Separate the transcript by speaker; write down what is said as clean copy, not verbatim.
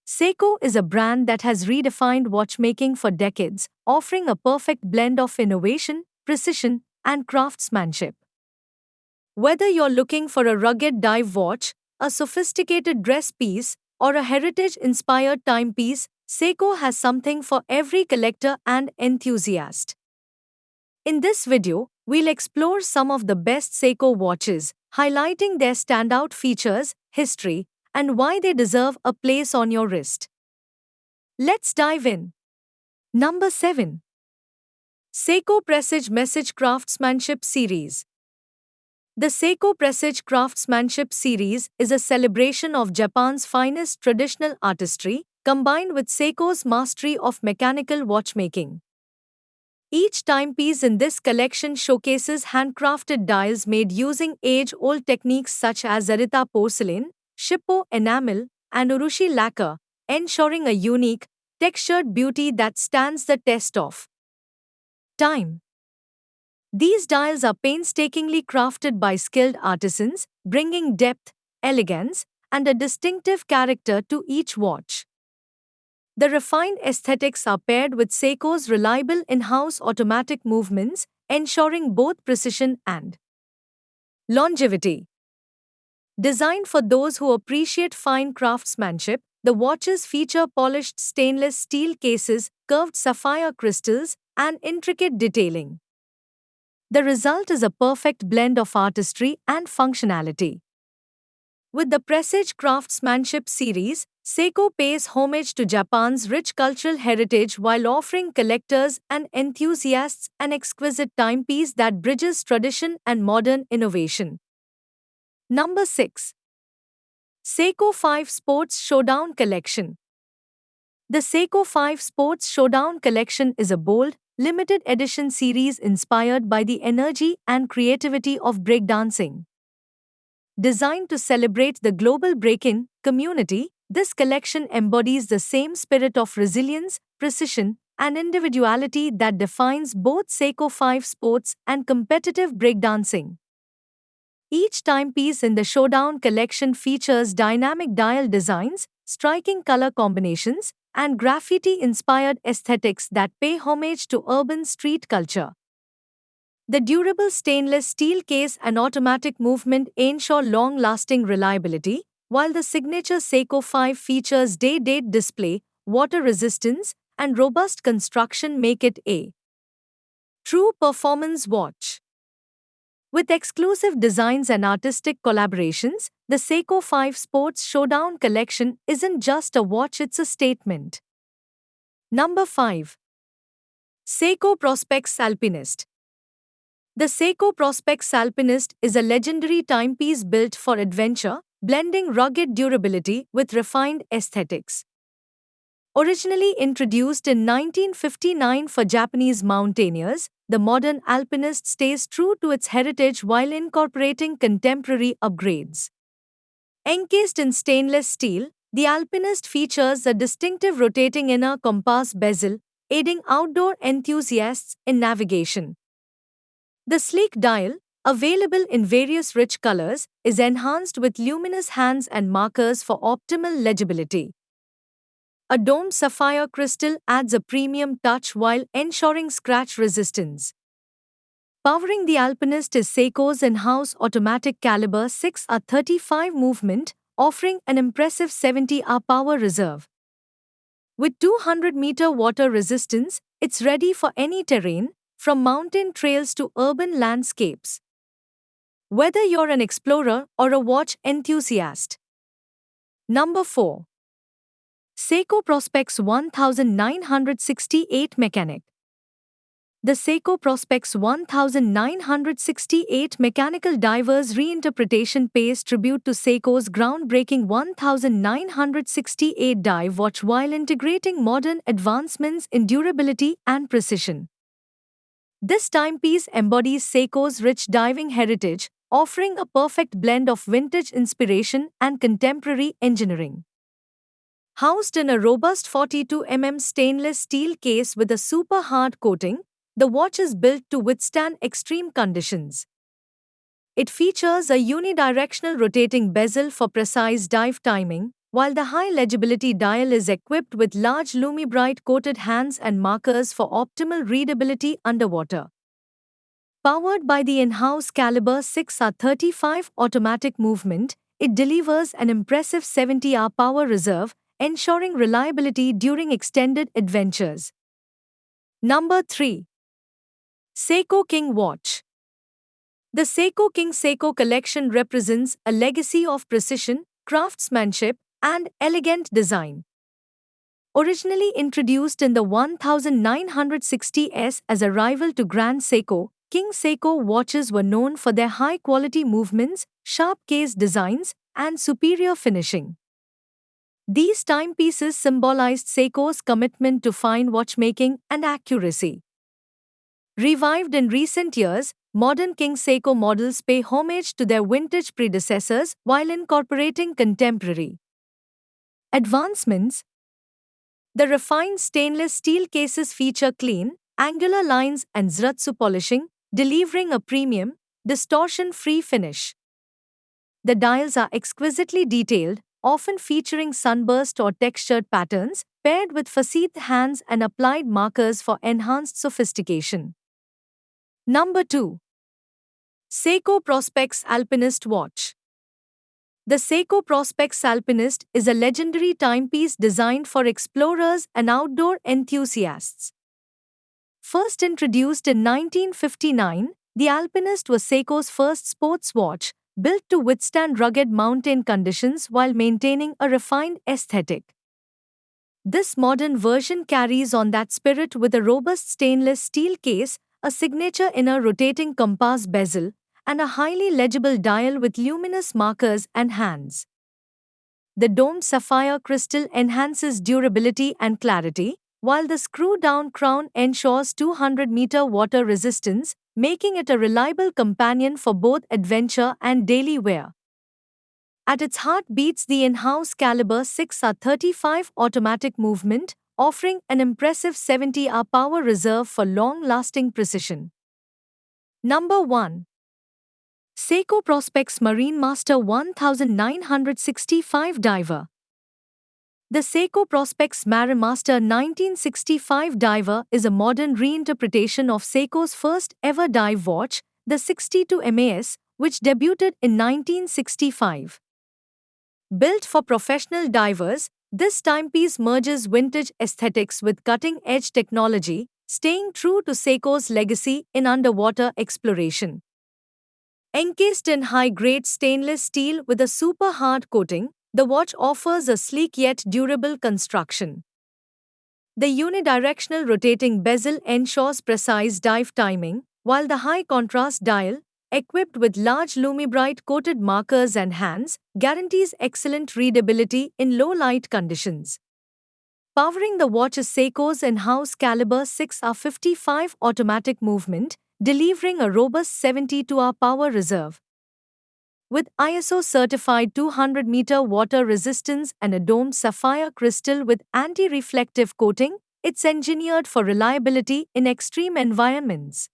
Speaker 1: Seiko is a brand that has redefined watchmaking for decades, offering a perfect blend of innovation, precision, and craftsmanship. Whether you're looking for a rugged dive watch, a sophisticated dress piece, or a heritage inspired timepiece, Seiko has something for every collector and enthusiast. In this video, we'll explore some of the best Seiko watches, highlighting their standout features, history, and why they deserve a place on your wrist. Let's dive in. Number 7. Seiko Prestige Message Craftsmanship Series. The Seiko Prestige Craftsmanship Series is a celebration of Japan's finest traditional artistry, combined with Seiko's mastery of mechanical watchmaking. Each timepiece in this collection showcases handcrafted dials made using age-old techniques such as Zarita porcelain, Shippo enamel, and Urushi lacquer, ensuring a unique, textured beauty that stands the test of time. These dials are painstakingly crafted by skilled artisans, bringing depth, elegance, and a distinctive character to each watch. The refined aesthetics are paired with Seiko's reliable in-house automatic movements, ensuring both precision and longevity. Designed for those who appreciate fine craftsmanship, the watches feature polished stainless steel cases, curved sapphire crystals, and intricate detailing. The result is a perfect blend of artistry and functionality. With the Prestige Craftsmanship series, Seiko pays homage to Japan's rich cultural heritage while offering collectors and enthusiasts an exquisite timepiece that bridges tradition and modern innovation. Number 6. Seiko 5 Sports Showdown Collection. The Seiko 5 Sports Showdown Collection is a bold, limited edition series inspired by the energy and creativity of breakdancing. Designed to celebrate the global break-in community, this collection embodies the same spirit of resilience, precision, and individuality that defines both Seiko 5 Sports and competitive breakdancing. Each timepiece in the Showdown collection features dynamic dial designs, striking color combinations, and graffiti-inspired aesthetics that pay homage to urban street culture. The durable stainless steel case and automatic movement ensure long-lasting reliability, while the signature Seiko 5 features day-date display, water resistance, and robust construction make it a true performance watch. With exclusive designs and artistic collaborations, the Seiko 5 Sports Showdown collection isn't just a watch, it's a statement. Number 5. Seiko Prospex Alpinist. The Seiko Prospex Alpinist is a legendary timepiece built for adventure, blending rugged durability with refined aesthetics. Originally introduced in 1959 for Japanese mountaineers, the modern Alpinist stays true to its heritage while incorporating contemporary upgrades. Encased in stainless steel, the Alpinist features a distinctive rotating inner compass bezel, aiding outdoor enthusiasts in navigation. The sleek dial, available in various rich colors, is enhanced with luminous hands and markers for optimal legibility. A domed sapphire crystal adds a premium touch while ensuring scratch resistance. Powering the Alpinist is Seiko's in-house automatic caliber 6R35 movement, offering an impressive 70 hour power reserve. With 200-meter water resistance, it's ready for any terrain, from mountain trails to urban landscapes. Whether you're an explorer or a watch enthusiast. Number 4. Seiko Prospex 1968 Mechanic. The Seiko Prospex 1968 Mechanical Diver's reinterpretation pays tribute to Seiko's groundbreaking 1968 dive watch while integrating modern advancements in durability and precision. This timepiece embodies Seiko's rich diving heritage, offering a perfect blend of vintage inspiration and contemporary engineering. Housed in a robust 42 stainless steel case with a super hard coating, the watch is built to withstand extreme conditions. It features a unidirectional rotating bezel for precise dive timing, while the high legibility dial is equipped with large Lumibright coated hands and markers for optimal readability underwater. Powered by the in-house Caliber 6R35 automatic movement, it delivers an impressive 70-hour power reserve, ensuring reliability during extended adventures. Number 3. Seiko King Watch. The Seiko King Seiko collection represents a legacy of precision, craftsmanship, and elegant design. Originally introduced in the 1960s as a rival to Grand Seiko, King Seiko watches were known for their high-quality movements, sharp case designs, and superior finishing. These timepieces symbolized Seiko's commitment to fine watchmaking and accuracy. Revived in recent years, modern King Seiko models pay homage to their vintage predecessors while incorporating contemporary advancements. The refined stainless steel cases feature clean, angular lines and Zratsu polishing, delivering a premium, distortion-free finish. The dials are exquisitely detailed, often featuring sunburst or textured patterns, paired with facete hands and applied markers for enhanced sophistication. Number 2. Seiko Prospex Alpinist Watch. The Seiko Prospex Alpinist is a legendary timepiece designed for explorers and outdoor enthusiasts. First introduced in 1959, the Alpinist was Seiko's first sports watch, built to withstand rugged mountain conditions while maintaining a refined aesthetic. This modern version carries on that spirit with a robust stainless steel case, a signature inner rotating compass bezel, and a highly legible dial with luminous markers and hands. The domed sapphire crystal enhances durability and clarity, while the screw-down crown ensures 200-meter water resistance, making it a reliable companion for both adventure and daily wear. At its heart beats the in-house Caliber 6R35 automatic movement, offering an impressive 70-hour power reserve for long-lasting precision. Number 1. Seiko Prospex Marine Master 1965 Diver. The Seiko Prospex Marine Master 1965 Diver is a modern reinterpretation of Seiko's first ever dive watch, the 62 MAS, which debuted in 1965. Built for professional divers, this timepiece merges vintage aesthetics with cutting-edge technology, staying true to Seiko's legacy in underwater exploration. Encased in high-grade stainless steel with a super hard coating, the watch offers a sleek yet durable construction. The unidirectional rotating bezel ensures precise dive timing, while the high-contrast dial, equipped with large Lumibright coated markers and hands, guarantees excellent readability in low-light conditions. Powering the watch is Seiko's in-house Caliber 6R55 automatic movement, delivering a robust 72-hour power reserve. With ISO-certified 200-meter water resistance and a domed sapphire crystal with anti-reflective coating, it's engineered for reliability in extreme environments.